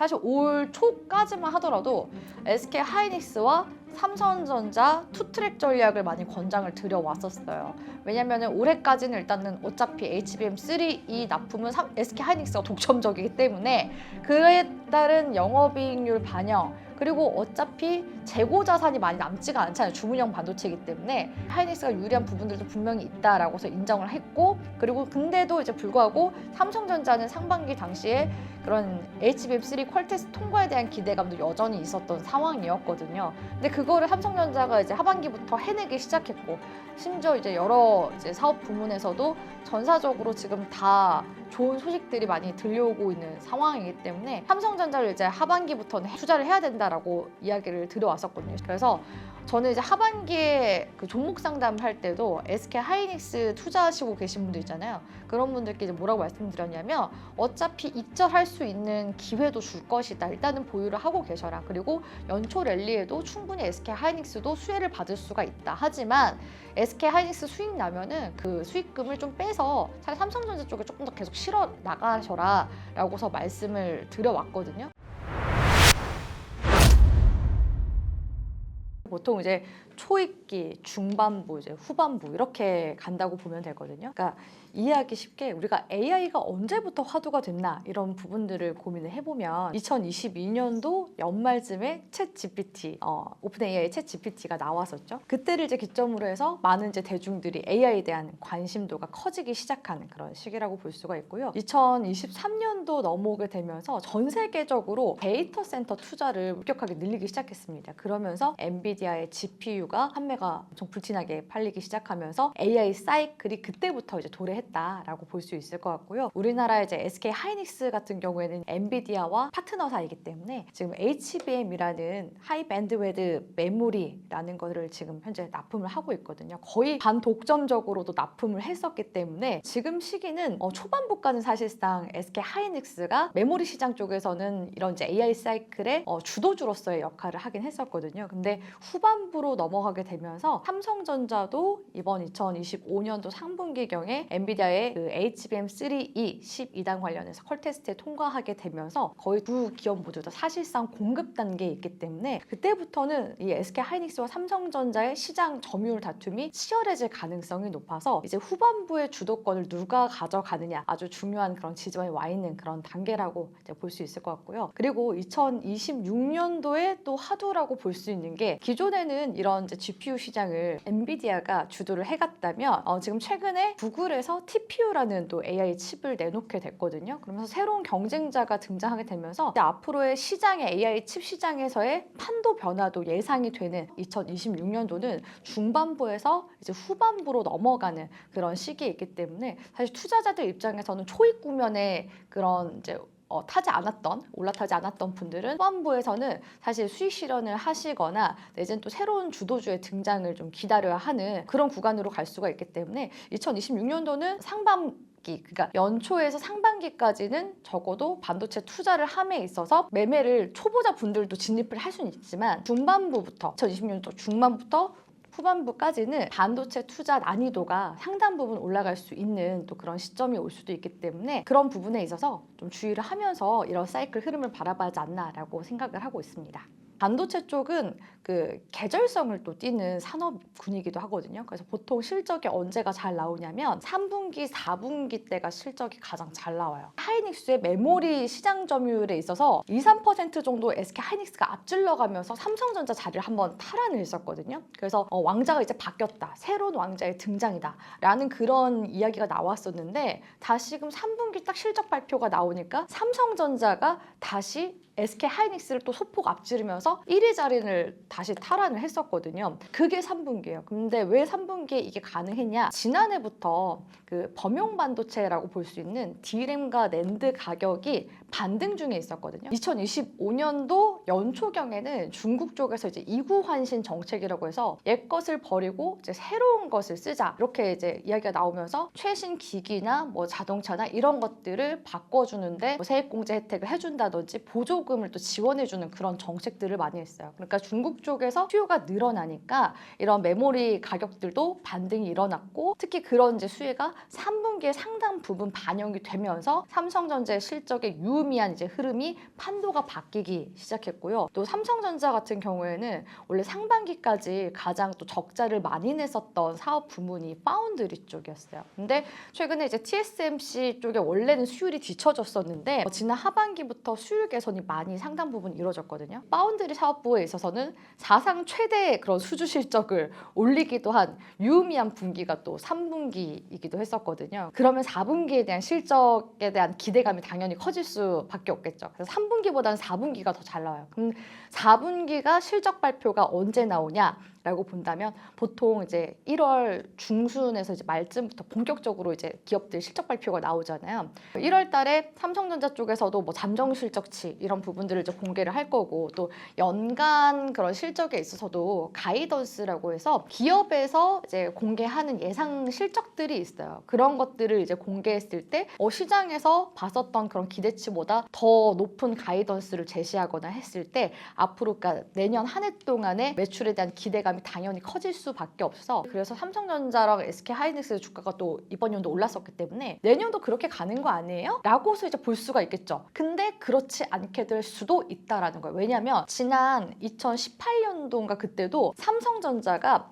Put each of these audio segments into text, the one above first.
사실 올 초까지만 하더라도 SK 하이닉스와 삼성전자 투트랙 전략을 많이 권장을 드려왔었어요. 왜냐면은 올해까지는 일단은 어차피 HBM3E 납품은 SK 하이닉스가 독점적이기 때문에 그에 따른 영업이익률 반영, 그리고 어차피 재고 자산이 많이 남지가 않잖아요. 주문형 반도체이기 때문에 하이닉스가 유리한 부분들도 분명히 있다라고 해서 인정을 했고, 그리고 근데도 이제 불구하고 삼성전자는 상반기 당시에 그런 HBM3 퀄테스트 통과에 대한 기대감도 여전히 있었던 상황이었거든요. 근데 그거를 삼성전자가 이제 하반기부터 해내기 시작했고, 심지어 이제 여러 이제 사업 부문에서도 전사적으로 지금 다 좋은 소식들이 많이 들려오고 있는 상황이기 때문에 삼성전자를 이제 하반기부터는 투자를 해야 된다라고 이야기를 드려왔었거든요. 그래서 저는 이제 하반기에 그 종목 상담할 때도 SK 하이닉스 투자하시고 계신 분들 있잖아요. 그런 분들께 이제 뭐라고 말씀드렸냐면, 어차피 익절할 수 있는 기회도 줄 것이다. 일단은 보유를 하고 계셔라. 그리고 연초 랠리에도 충분히 SK 하이닉스도 수혜를 받을 수가 있다. 하지만 SK 하이닉스 수익 나면은 그 수익금을 좀 빼서 차라리 삼성전자 쪽에 조금 더 계속 실어 나가셔라 라고서 말씀을 드려왔거든요. 보통 이제 초입기, 중반부, 이제 후반부 이렇게 간다고 보면 되거든요. 그러니까 이해하기 쉽게 우리가 AI가 언제부터 화두가 됐나 이런 부분들을 고민을 해보면 2022년도 연말쯤에 챗 GPT, 오픈 AI 챗 GPT가 나왔었죠. 그때를 이제 기점으로 해서 많은 이제 대중들이 AI에 대한 관심도가 커지기 시작하는 그런 시기라고 볼 수가 있고요. 2023년도 넘어오게 되면서 전 세계적으로 데이터 센터 투자를 급격하게 늘리기 시작했습니다. 그러면서 엔비디아의 GPU가 판매가 엄청 불티나게 팔리기 시작하면서 AI 사이클이 그때부터 이제 도래했다라고 볼 수 있을 것 같고요. 우리나라 이제 SK 하이닉스 같은 경우에는 엔비디아와 파트너사이기 때문에 지금 HBM이라는 하이 밴드웨드 메모리라는 거를 지금 현재 납품을 하고 있거든요. 거의 반독점적으로도 납품을 했었기 때문에 지금 시기는 초반부까지는 사실상 SK 하이닉스가 메모리 시장 쪽에서는 이런 이제 AI 사이클의 주도주로서의 역할을 하긴 했었거든요. 근데 후반부로 넘어가게 되면서 삼성전자도 이번 2025년도 상분기경에 엔비디아의 그 HBM3E 12단 관련해서 퀄 테스트에 통과하게 되면서 거의 두 기업 모두 다 사실상 공급 단계에 있기 때문에 그때부터는 이 SK 하이닉스와 삼성전자의 시장 점유율 다툼이 치열해질 가능성이 높아서 이제 후반부의 주도권을 누가 가져가느냐 아주 중요한 그런 지점에 와 있는 그런 단계라고 볼 수 있을 것 같고요. 그리고 2026년도에 또 화두라고 볼 수 있는 게, 기존에는 이런 이제 GPU 시장을 엔비디아가 주도를 해갔다면 지금 최근에 구글에서 TPU라는 또 AI 칩을 내놓게 됐거든요. 그러면서 새로운 경쟁자가 등장하게 되면서 이제 앞으로의 시장의 AI 칩 시장에서의 판도 변화도 예상이 되는 2026년도는 중반부에서 이제 후반부로 넘어가는 그런 시기에 있기 때문에 사실 투자자들 입장에서는 초입 구면의 그런 이제 올라타지 않았던 분들은 후반부에서는 사실 수익 실현을 하시거나 내지는 또 새로운 주도주의 등장을 좀 기다려야 하는 그런 구간으로 갈 수가 있기 때문에 2026년도는 그러니까 연초에서 상반기까지는 적어도 반도체 투자를 함에 있어서 매매를 초보자 분들도 진입을 할 수는 있지만, 중반부부터 2026년도 중반부터 후반부까지는 반도체 투자 난이도가 상당 부분 올라갈 수 있는 또 그런 시점이 올 수도 있기 때문에 그런 부분에 있어서 좀 주의를 하면서 이런 사이클 흐름을 바라봐야 하지 않나라고 생각을 하고 있습니다. 반도체 쪽은 그 계절성을 또 띠는 산업군이기도 하거든요. 그래서 보통 실적이 언제가 잘 나오냐면 3분기, 4분기 때가 실적이 가장 잘 나와요. 하이닉스의 메모리 시장 점유율에 있어서 2, 3% 정도 SK 하이닉스가 앞질러 가면서 삼성전자 자리를 한번 탈환을 했었거든요. 그래서 왕자가 이제 바뀌었다. 새로운 왕자의 등장이다. 라는 그런 이야기가 나왔었는데, 다시금 3분기 딱 실적 발표가 나오니까 삼성전자가 다시 SK 하이닉스를 또 소폭 앞지르면서 1위 자리를 다시 탈환을 했었거든요. 그게 3분기예요. 근데 왜 3분기에 이게 가능했냐? 지난해부터 그 범용 반도체라고 볼 수 있는 D램과 낸드 가격이 반등 중에 있었거든요. 2025년도 연초경에는 중국 쪽에서 이제 이구환신 정책이라고 해서 옛 것을 버리고 이제 새로운 것을 쓰자, 이렇게 이제 이야기가 나오면서 최신 기기나 뭐 자동차나 이런 것들을 바꿔주는데 뭐 세액공제 혜택을 해준다든지 보조금을 또 지원해주는 그런 정책들을 많이 했어요. 그러니까 중국 쪽에서 수요가 늘어나니까 이런 메모리 가격들도 반등이 일어났고, 특히 그런 이제 수혜가 3분기에 상당 부분 반영이 되면서 삼성전자의 실적에 유의미한 이제 흐름이 판도가 바뀌기 시작했고요. 또 삼성전자 같은 경우에는 원래 상반기까지 가장 또 적자를 많이 냈었던 사업 부문이 파운드리 쪽이었어요. 근데 최근에 이제 TSMC 쪽에 원래는 수율이 뒤처졌었는데 지난 하반기부터 수율 개선이 많이 상당 부분 이루어졌거든요. 파운드리 사업부에 있어서는 사상 최대의 그런 수주 실적을 올리기도 한 유의미한 분기가 또 3분기이기도 했었거든요. 그러면 4분기에 대한 실적에 대한 기대감이 당연히 커질 수밖에 없겠죠. 그래서 3분기보다는 4분기가 더 잘 나와요. 그럼 4분기가 실적 발표가 언제 나오냐? 라고 본다면 보통 이제 1월 중순에서 이제 말쯤부터 본격적으로 이제 기업들 실적 발표가 나오잖아요. 1월 달에 삼성전자 쪽에서도 뭐 잠정 실적치 이런 부분들을 이제 공개를 할 거고, 또 연간 그런 실적에 있어서도 가이던스라고 해서 기업에서 이제 공개하는 예상 실적들이 있어요. 그런 것들을 이제 공개했을 때 시장에서 봤었던 그런 기대치보다 더 높은 가이던스를 제시하거나 했을 때 앞으로 그러니까 내년 한 해 동안의 매출에 대한 기대감이 당연히 커질 수밖에 없어. 그래서 삼성전자랑 SK하이닉스 주가가 또 이번 연도 올랐었기 때문에 내년도 그렇게 가는 거 아니에요? 라고서 이제 볼 수가 있겠죠. 근데 그렇지 않게 될 수도 있다라는 거예요. 왜냐하면 지난 2018년도인가 그때도 삼성전자가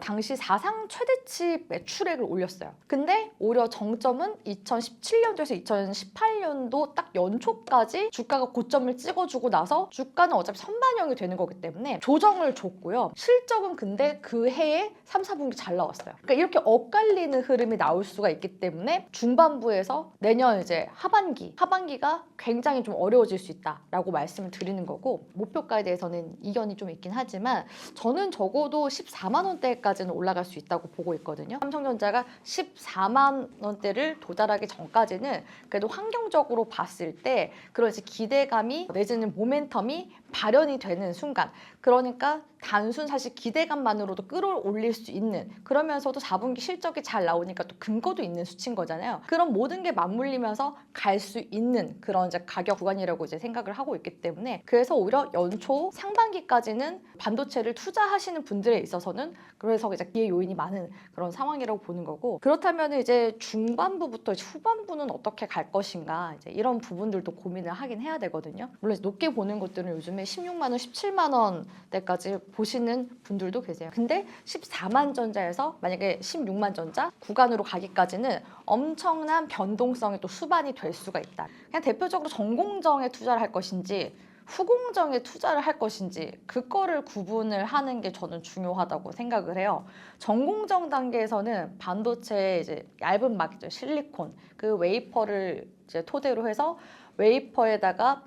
당시 사상 최대치 매출액을 올렸어요. 근데 오히려 정점은 2017년도에서 2018년도 딱 연초까지 주가가 고점을 찍어주고 나서 주가는 어차피 선반영이 되는 거기 때문에 조정을 줬고요. 실적은 근데 그 해에 3, 4분기 잘 나왔어요. 그러니까 이렇게 엇갈리는 흐름이 나올 수가 있기 때문에 중반부에서 내년 이제 하반기가 굉장히 좀 어려워질 수 있다라고 말씀을 드리는 거고, 목표가에 대해서는 이견이 좀 있긴 하지만 저는 적어도 14만 원대까지는 올라갈 수 있다고 보고 있거든요. 삼성전자가 14만 원대를 도달하기 전까지는 그래도 환경적으로 봤을 때 그런 이제 기대감이 내지는 모멘텀이 발현이 되는 순간, 그러니까 단순 사실 기대감만으로도 끌어올릴 수 있는, 그러면서도 4분기 실적이 잘 나오니까 또 근거도 있는 수치인 거잖아요. 그런 모든 게 맞물리면서 갈 수 있는 그런 이제 가격 구간이라고 이제 생각을 하고 있기 때문에, 그래서 오히려 연초 상반기까지는 반도체를 투자하시는 분들에 있어서는 그래서 이제 기회 요인이 많은 그런 상황이라고 보는 거고, 그렇다면 이제 중반부부터 이제 후반부는 어떻게 갈 것인가, 이제 이런 부분들도 고민을 하긴 해야 되거든요. 물론 높게 보는 것들은 요즘에 16만 원, 17만 원대까지 보시는 분들도 계세요. 근데 14만 전자에서 만약에 16만 전자 구간으로 가기까지는 엄청난 변동성이 또 수반이 될 수가 있다. 그냥 대표적으로 전공정에 투자를 할 것인지 후공정에 투자를 할 것인지 그거를 구분을 하는 게 저는 중요하다고 생각을 해요. 전공정 단계에서는 반도체의 이제 얇은 막이죠. 실리콘. 그 웨이퍼를 이제 토대로 해서 웨이퍼에다가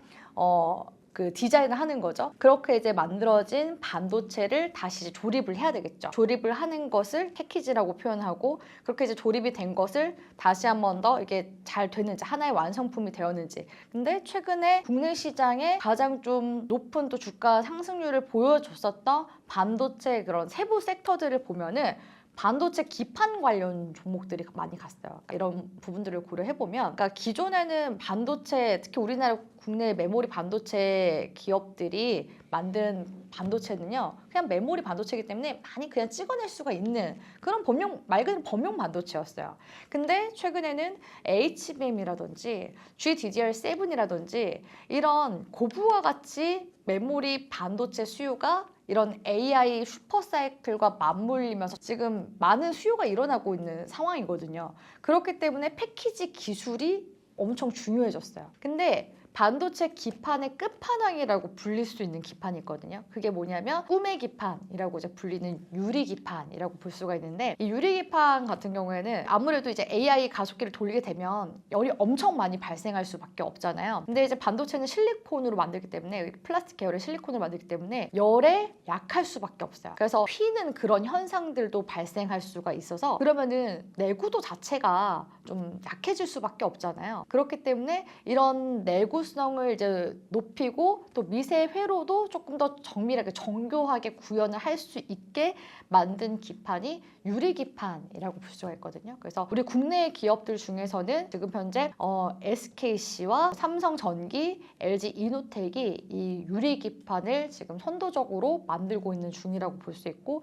그 디자인을 하는 거죠. 그렇게 이제 만들어진 반도체를 다시 이제 조립을 해야 되겠죠. 조립을 하는 것을 패키지라고 표현하고, 그렇게 이제 조립이 된 것을 다시 한 번 더 이게 잘 되는지, 하나의 완성품이 되었는지. 근데 최근에 국내 시장에 가장 좀 높은 또 주가 상승률을 보여줬었던 반도체 그런 세부 섹터들을 보면은 반도체 기판 관련 종목들이 많이 갔어요. 이런 부분들을 고려해보면, 그러니까 기존에는 반도체, 특히 우리나라 국내 메모리 반도체 기업들이 만든 반도체는요, 그냥 메모리 반도체이기 때문에 많이 그냥 찍어낼 수가 있는 그런 말 그대로 범용 반도체였어요. 근데 최근에는 HBM이라든지 GDDR7이라든지 이런 고부와 같이 메모리 반도체 수요가 이런 AI 슈퍼사이클과 맞물리면서 지금 많은 수요가 일어나고 있는 상황이거든요. 그렇기 때문에 패키지 기술이 엄청 중요해졌어요. 근데 반도체 기판의 끝판왕이라고 불릴 수 있는 기판이 있거든요. 그게 뭐냐면 꿈의 기판이라고 이제 불리는 유리 기판이라고 볼 수가 있는데, 이 유리 기판 같은 경우에는 아무래도 이제 AI 가속기를 돌리게 되면 열이 엄청 많이 발생할 수밖에 없잖아요. 근데 이제 반도체는 실리콘으로 만들기 때문에, 플라스틱 계열의 실리콘으로 만들기 때문에 열에 약할 수밖에 없어요. 그래서 휘는 그런 현상들도 발생할 수가 있어서, 그러면은 내구도 자체가 좀 약해질 수밖에 없잖아요. 그렇기 때문에 이런 내구 내구성을 이제 높이고 또 미세 회로도 조금 더 정밀하게 정교하게 구현을 할 수 있게 만든 기판이 유리기판이라고 볼 수가 있거든요. 그래서 우리 국내 기업들 중에서는 지금 현재 SKC와 삼성전기, LG 이노텍이 이 유리기판을 지금 선도적으로 만들고 있는 중이라고 볼 수 있고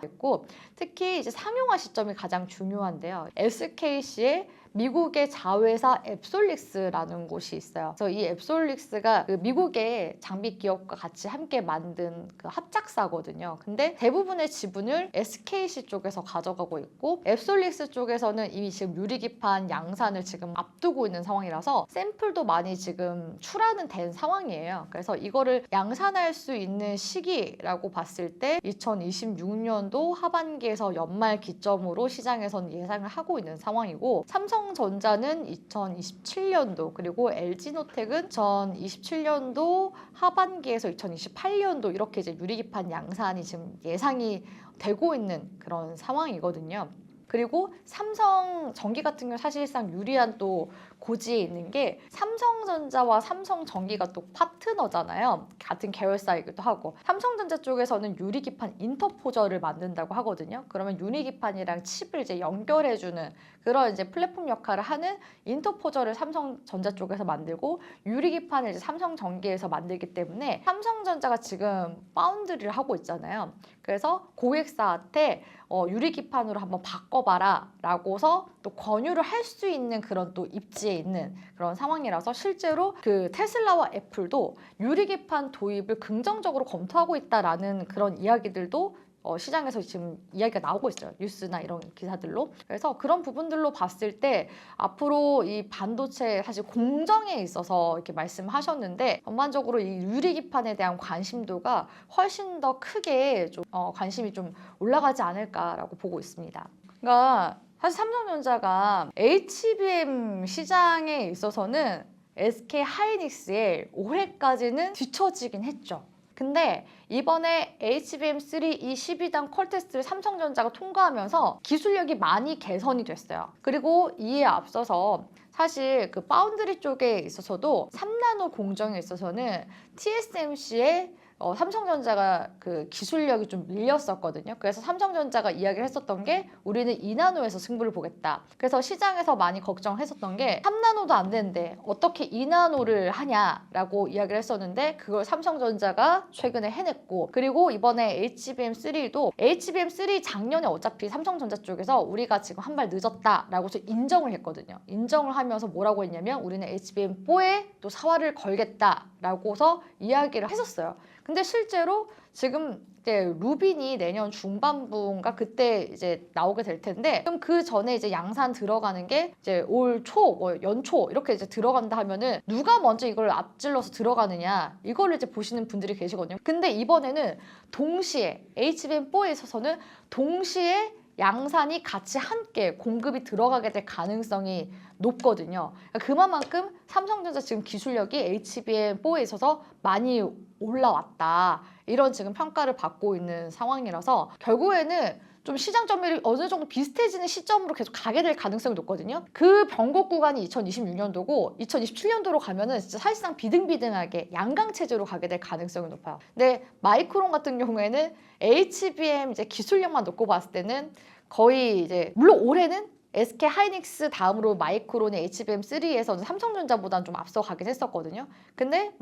특히 이제 상용화 시점이 가장 중요한데요. SKC의 미국의 자회사 앱솔릭스라는 곳이 있어요. 그래서 이 앱솔릭스가 그 미국의 장비 기업과 같이 함께 만든 그 합작사거든요. 근데 대부분의 지분을 SKC 쪽에서 가져가고 있고 앱솔릭스 쪽에서는 이미 지금 유리기판 양산을 지금 앞두고 있는 상황이라서 샘플도 많이 지금 출하는 된 상황이에요. 그래서 이거를 양산할 수 있는 시기라고 봤을 때 2026년도 하반기에서 연말 기점으로 시장에서는 예상을 하고 있는 상황이고 삼성전자는 2027년도 그리고 LG노텍은 2027년도 하반기에서 2028년도 이렇게 이제 유리기판 양산이 지금 예상이 되고 있는 그런 상황이거든요. 그리고 삼성전기 같은 경우 사실상 유리한 또 고지에 있는 게 삼성전자와 삼성전기가 또 파트너잖아요. 같은 계열사이기도 하고 삼성전자 쪽에서는 유리기판 인터포저를 만든다고 하거든요. 그러면 유리기판이랑 칩을 이제 연결해주는 그런 이제 플랫폼 역할을 하는 인터포저를 삼성전자 쪽에서 만들고 유리기판을 이제 삼성전기에서 만들기 때문에 삼성전자가 지금 파운드리를 하고 있잖아요. 그래서 고객사한테 유리기판으로 한번 바꿔봐라 라고서 또 권유를 할 수 있는 그런 또 입지에 있는 그런 상황이라서 실제로 그 테슬라와 애플도 유리기판 도입을 긍정적으로 검토하고 있다라는 그런 이야기들도 시장에서 지금 이야기가 나오고 있어요. 뉴스나 이런 기사들로. 그래서 그런 부분들로 봤을 때 앞으로 이 반도체 사실 공정에 있어서 이렇게 말씀하셨는데 전반적으로 이 유리기판에 대한 관심도가 훨씬 더 크게 좀 관심이 좀 올라가지 않을까라고 보고 있습니다. 그러니까 사실 삼성전자가 HBM 시장에 있어서는 SK 하이닉스에 올해까지는 뒤처지긴 했죠. 근데 이번에 HBM3 이 12단 퀄 테스트를 삼성전자가 통과하면서 기술력이 많이 개선이 됐어요. 그리고 이에 앞서서 사실 그 파운드리 쪽에 있어서도 3나노 공정에 있어서는 TSMC의 삼성전자가 그 기술력이 좀 밀렸었거든요. 그래서 삼성전자가 이야기를 했었던 게 우리는 2나노에서 승부를 보겠다. 그래서 시장에서 많이 걱정했었던 게 3나노도 안 되는데 어떻게 2나노를 하냐라고 이야기를 했었는데 그걸 삼성전자가 최근에 해냈고 그리고 이번에 HBM3도 HBM3 작년에 어차피 삼성전자 쪽에서 우리가 지금 한 발 늦었다라고 인정을 했거든요. 인정을 하면서 뭐라고 했냐면 우리는 HBM4에 또 사활을 걸겠다라고서 이야기를 했었어요. 근데 실제로 지금 이제 루빈이 내년 중반부인가 그때 이제 나오게 될 텐데 그럼 그 전에 이제 양산 들어가는 게 이제 올 초, 연초 이렇게 이제 들어간다 하면은 누가 먼저 이걸 앞질러서 들어가느냐 이거를 이제 보시는 분들이 계시거든요. 근데 이번에는 동시에 HBM4에 있어서는 동시에 양산이 같이 함께 공급이 들어가게 될 가능성이 높거든요. 그만큼 삼성전자 지금 기술력이 HBM4에 있어서 많이 올라왔다. 이런 지금 평가를 받고 있는 상황이라서 결국에는 좀 시장 점유율이 어느 정도 비슷해지는 시점으로 계속 가게 될 가능성이 높거든요. 그 변곡 구간이 2026년도고 2027년도로 가면은 진짜 사실상 비등비등하게 양강체제로 가게 될 가능성이 높아요. 근데 마이크론 같은 경우에는 HBM 이제 기술력만 놓고 봤을 때는 거의 이제 물론 올해는 SK 하이닉스 다음으로 마이크론의 HBM3에서는 삼성전자보다는 좀 앞서가긴 했었거든요. 근데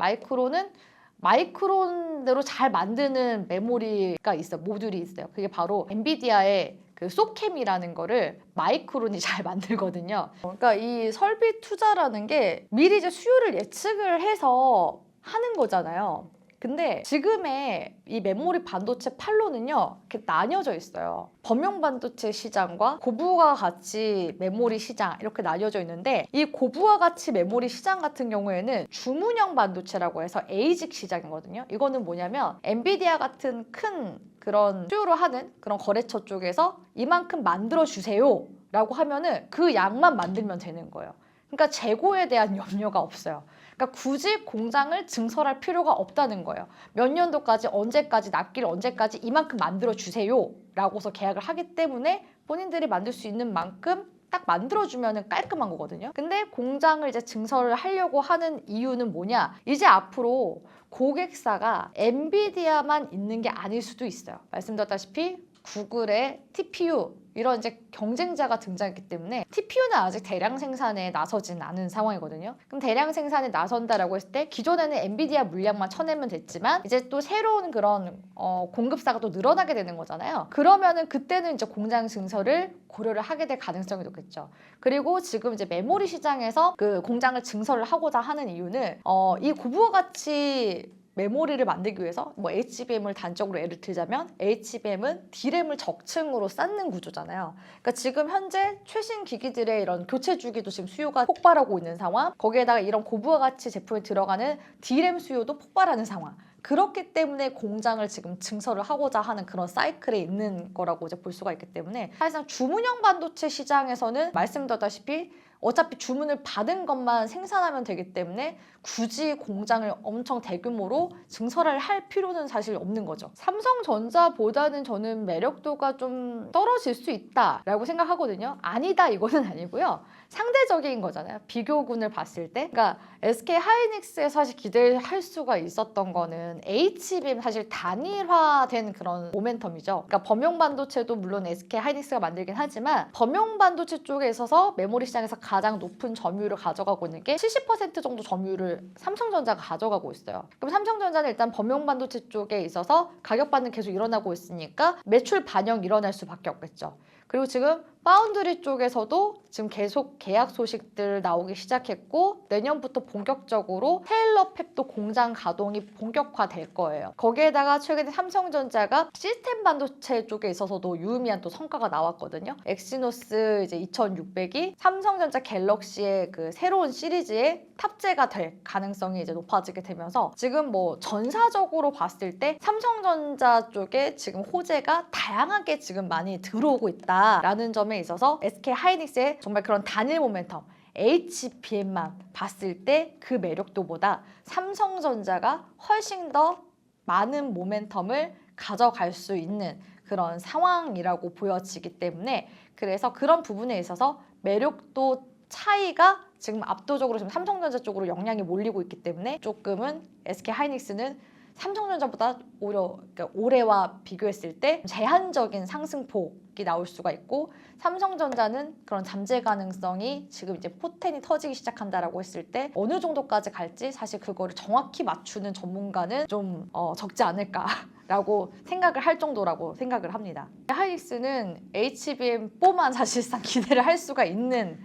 마이크론대로 잘 만드는 메모리가 있어요. 모듈이 있어요. 그게 바로 엔비디아의 그 소캠이라는 거를 마이크론이 잘 만들거든요. 그러니까 이 설비 투자라는 게 미리 이제 수요를 예측을 해서 하는 거잖아요. 근데 지금의 이 메모리 반도체 판로는요 이렇게 나뉘어져 있어요. 범용 반도체 시장과 고부가 가치 메모리 시장 이렇게 나뉘어져 있는데 이 고부가 가치 메모리 시장 같은 경우에는 주문형 반도체라고 해서 에이직 시장이거든요. 이거는 뭐냐면 엔비디아 같은 큰 그런 수요로 하는 그런 거래처 쪽에서 이만큼 만들어 주세요 라고 하면은 그 양만 만들면 되는 거예요. 그러니까 재고에 대한 염려가 없어요. 그러니까 굳이 공장을 증설할 필요가 없다는 거예요. 몇 년도까지 언제까지 납기를 언제까지 이만큼 만들어 주세요 라고서 계약을 하기 때문에 본인들이 만들 수 있는 만큼 딱 만들어주면 깔끔한 거거든요. 근데 공장을 이제 증설을 하려고 하는 이유는 뭐냐? 이제 앞으로 고객사가 엔비디아만 있는 게 아닐 수도 있어요. 말씀드렸다시피 구글의 TPU 이런 이제 경쟁자가 등장했기 때문에 TPU는 아직 대량 생산에 나서진 않은 상황이거든요. 그럼 대량 생산에 나선다라고 했을 때 기존에는 엔비디아 물량만 쳐내면 됐지만 이제 또 새로운 그런 공급사가 또 늘어나게 되는 거잖아요. 그러면은 그때는 이제 공장 증설을 고려를 하게 될 가능성이 높겠죠. 그리고 지금 이제 메모리 시장에서 그 공장을 증설을 하고자 하는 이유는 이 고부가 가치 메모리를 만들기 위해서 뭐 HBM을 단적으로 예를 들자면 HBM은 D램을 적층으로 쌓는 구조잖아요. 그러니까 지금 현재 최신 기기들의 이런 교체 주기도 지금 수요가 폭발하고 있는 상황, 거기에다가 이런 고부가 가치 제품에 들어가는 D램 수요도 폭발하는 상황. 그렇기 때문에 공장을 지금 증설을 하고자 하는 그런 사이클에 있는 거라고 이제 볼 수가 있기 때문에 사실상 주문형 반도체 시장에서는 말씀드렸다시피 어차피 주문을 받은 것만 생산하면 되기 때문에 굳이 공장을 엄청 대규모로 증설을 할 필요는 사실 없는 거죠. 삼성전자보다는 저는 매력도가 좀 떨어질 수 있다라고 생각하거든요. 아니다 이거는 아니고요. 상대적인 거잖아요. 비교군을 봤을 때. 그러니까 SK 하이닉스에 사실 기대할 수가 있었던 거는 HBM 사실 단일화된 그런 모멘텀이죠. 그러니까 범용 반도체도 물론 SK 하이닉스가 만들긴 하지만 범용 반도체 쪽에 있어서 메모리 시장에서 가장 높은 점유율을 가져가고 있는 게 70% 정도 점유율을 삼성전자가 가져가고 있어요. 그럼 삼성전자는 일단 범용 반도체 쪽에 있어서 가격 반등 계속 일어나고 있으니까 매출 반영 일어날 수밖에 없겠죠. 그리고 지금 파운드리 쪽에서도 지금 계속 계약 소식들 나오기 시작했고 내년부터 본격적으로 테일러 팹도 공장 가동이 본격화될 거예요. 거기에다가 최근에 삼성전자가 시스템 반도체 쪽에 있어서도 유의미한 또 성과가 나왔거든요. 엑시노스 이제 2600이 삼성전자 갤럭시의 그 새로운 시리즈에 탑재가 될 가능성이 이제 높아지게 되면서 지금 뭐 전사적으로 봤을 때 삼성전자 쪽에 지금 호재가 다양하게 지금 많이 들어오고 있다라는 점에 있어서 SK 하이닉스의 정말 그런 단일 모멘텀 HBM만 봤을 때 그 매력도보다 삼성전자가 훨씬 더 많은 모멘텀을 가져갈 수 있는 그런 상황이라고 보여지기 때문에 그래서 그런 부분에 있어서 매력도 차이가 지금 압도적으로 지금 삼성전자 쪽으로 영향이 몰리고 있기 때문에 조금은 SK 하이닉스는 삼성전자보다 오히려 그러니까 올해와 비교했을 때 제한적인 상승폭이 나올 수가 있고 삼성전자는 그런 잠재 가능성이 지금 이제 포텐이 터지기 시작한다라고 했을 때 어느 정도까지 갈지 사실 그거를 정확히 맞추는 전문가는 좀 적지 않을까라고 생각을 할 정도라고 생각을 합니다. 하이닉스는 HBM4만 사실상 기대를 할 수가 있는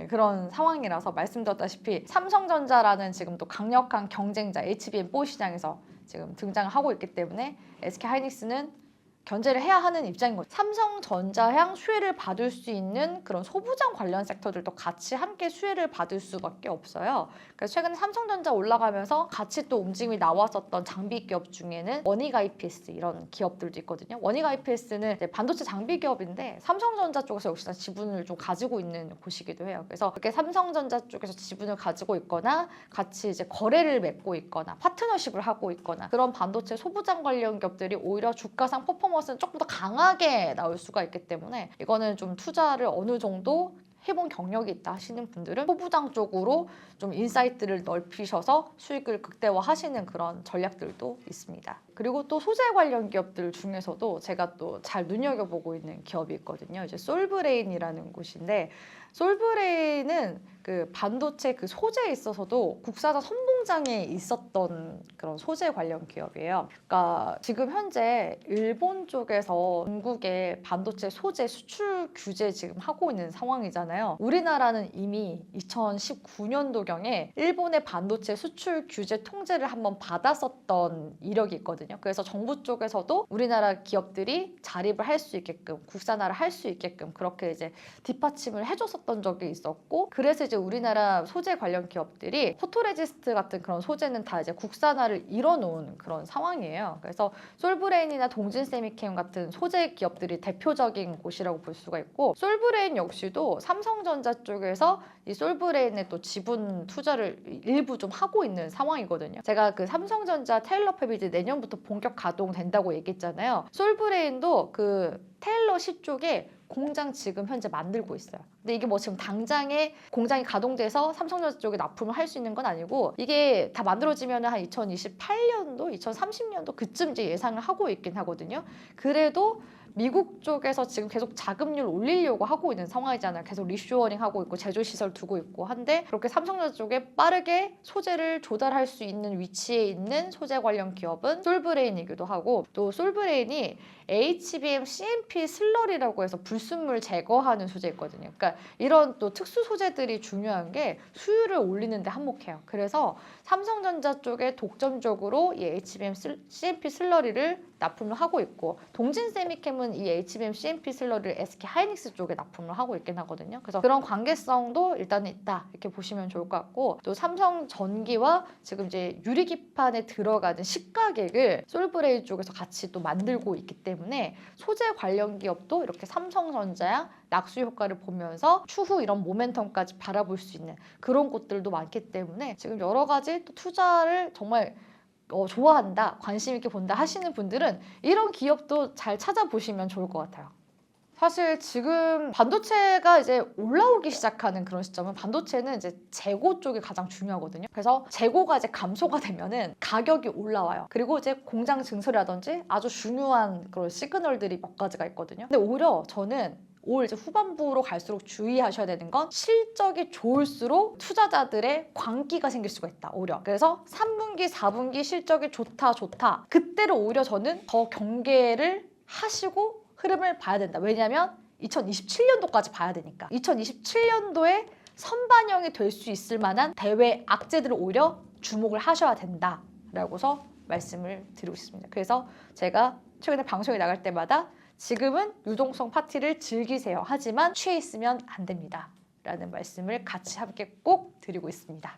그런 상황이라서 말씀드렸다시피 삼성전자라는 지금 또 강력한 경쟁자 HBM4 시장에서 지금 등장을 하고 있기 때문에 SK 하이닉스는 견제를 해야 하는 입장인 거죠. 삼성전자향 수혜를 받을 수 있는 그런 소부장 관련 섹터들도 같이 함께 수혜를 받을 수밖에 없어요. 그래서 최근에 삼성전자 올라가면서 같이 또 움직임이 나왔었던 장비 기업 중에는 원익 IPS 이런 기업들도 있거든요. 원익 IPS는 반도체 장비 기업인데 삼성전자 쪽에서 역시나 지분을 좀 가지고 있는 곳이기도 해요. 그래서 이렇게 삼성전자 쪽에서 지분을 가지고 있거나 같이 이제 거래를 맺고 있거나 파트너십을 하고 있거나 그런 반도체 소부장 관련 기업들이 오히려 주가상 퍼포먼스는 조금 더 강하게 나올 수가 있기 때문에 이거는 좀 투자를 어느 정도 해본 경력이 있다 하시는 분들은 소부장 쪽으로 좀 인사이트를 넓히셔서 수익을 극대화하시는 그런 전략들도 있습니다. 그리고 또 소재 관련 기업들 중에서도 제가 또 잘 눈여겨보고 있는 기업이 있거든요. 이제 솔브레인이라는 곳인데 솔브레인은 그 반도체 그 소재에 있어서도 국산화 선봉장에 있었던 그런 소재 관련 기업이에요. 그러니까 지금 현재 일본 쪽에서 중국의 반도체 소재 수출 규제 지금 하고 있는 상황이잖아요. 우리나라는 이미 2019년도경에 일본의 반도체 수출 규제 통제를 한번 받았었던 이력이 있거든요. 그래서 정부 쪽에서도 우리나라 기업들이 자립을 할 수 있게끔 국산화를 할 수 있게끔 그렇게 이제 뒷받침을 해줬었던 적이 있었고 그래서 이제 우리나라 소재 관련 기업들이 포토레지스트 같은 그런 소재는 다 이제 국산화를 이뤄놓은 그런 상황이에요. 그래서 솔브레인이나 동진세미캠 같은 소재 기업들이 대표적인 곳이라고 볼 수가 있고 솔브레인 역시도 삼성전자 쪽에서 이 솔브레인에 또 지분 투자를 일부 좀 하고 있는 상황이거든요. 제가 그 삼성전자 테일러 팹이 이제 내년부터 본격 가동된다고 얘기했잖아요. 솔브레인도 그 테일러 시 쪽에 공장 지금 현재 만들고 있어요. 근데 이게 뭐 지금 당장에 공장이 가동돼서 삼성전자 쪽에 납품을 할 수 있는 건 아니고 이게 다 만들어지면 한 2028년도, 2030년도 그쯤 이제 예상을 하고 있긴 하거든요. 그래도 미국 쪽에서 지금 계속 자금률 올리려고 하고 있는 상황이잖아요. 계속 리쇼어링 하고 있고 제조 시설 두고 있고 한데 그렇게 삼성전자 쪽에 빠르게 소재를 조달할 수 있는 위치에 있는 소재 관련 기업은 솔브레인이기도 하고, 또 솔브레인이 HBM CMP 슬러리라고 해서 불순물 제거하는 소재 있거든요. 그러니까 이런 또 특수 소재들이 중요한 게 수율을 올리는 데 한몫해요. 그래서 삼성전자 쪽에 독점적으로 이 HBM CMP 슬러리를 납품을 하고 있고, 동진세미캠은 이 HBM CMP 슬러리를 SK 하이닉스 쪽에 납품을 하고 있긴 하거든요. 그래서 그런 관계성도 일단 있다 이렇게 보시면 좋을 것 같고, 또 삼성전기와 지금 이제 유리기판에 들어가는 식가객을 솔브레인 쪽에서 같이 또 만들고 있기 때문에 소재 관련 기업도 이렇게 삼성전자야 낙수 효과를 보면서 추후 이런 모멘텀까지 바라볼 수 있는 그런 곳들도 많기 때문에 지금 여러 가지 또 투자를 정말 좋아한다, 관심 있게 본다 하시는 분들은 이런 기업도 잘 찾아보시면 좋을 것 같아요. 사실 지금 반도체가 이제 올라오기 시작하는 그런 시점은 반도체는 이제 재고 쪽이 가장 중요하거든요. 그래서 재고가 이제 감소가 되면은 가격이 올라와요. 그리고 이제 공장 증설이라든지 아주 중요한 그런 시그널들이 몇 가지가 있거든요. 근데 오히려 저는 올 이제 후반부로 갈수록 주의하셔야 되는 건 실적이 좋을수록 투자자들의 광기가 생길 수가 있다, 오히려. 그래서 3분기, 4분기 실적이 좋다. 그때를 오히려 저는 더 경계를 하시고 흐름을 봐야 된다. 왜냐하면 2027년도까지 봐야 되니까. 2027년도에 선반영이 될 수 있을 만한 대외 악재들을 오히려 주목을 하셔야 된다라고서 말씀을 드리고 싶습니다. 그래서 제가 최근에 방송에 나갈 때마다 지금은 유동성 파티를 즐기세요. 하지만 취해 있으면 안 됩니다. 라는 말씀을 같이 함께 꼭 드리고 있습니다.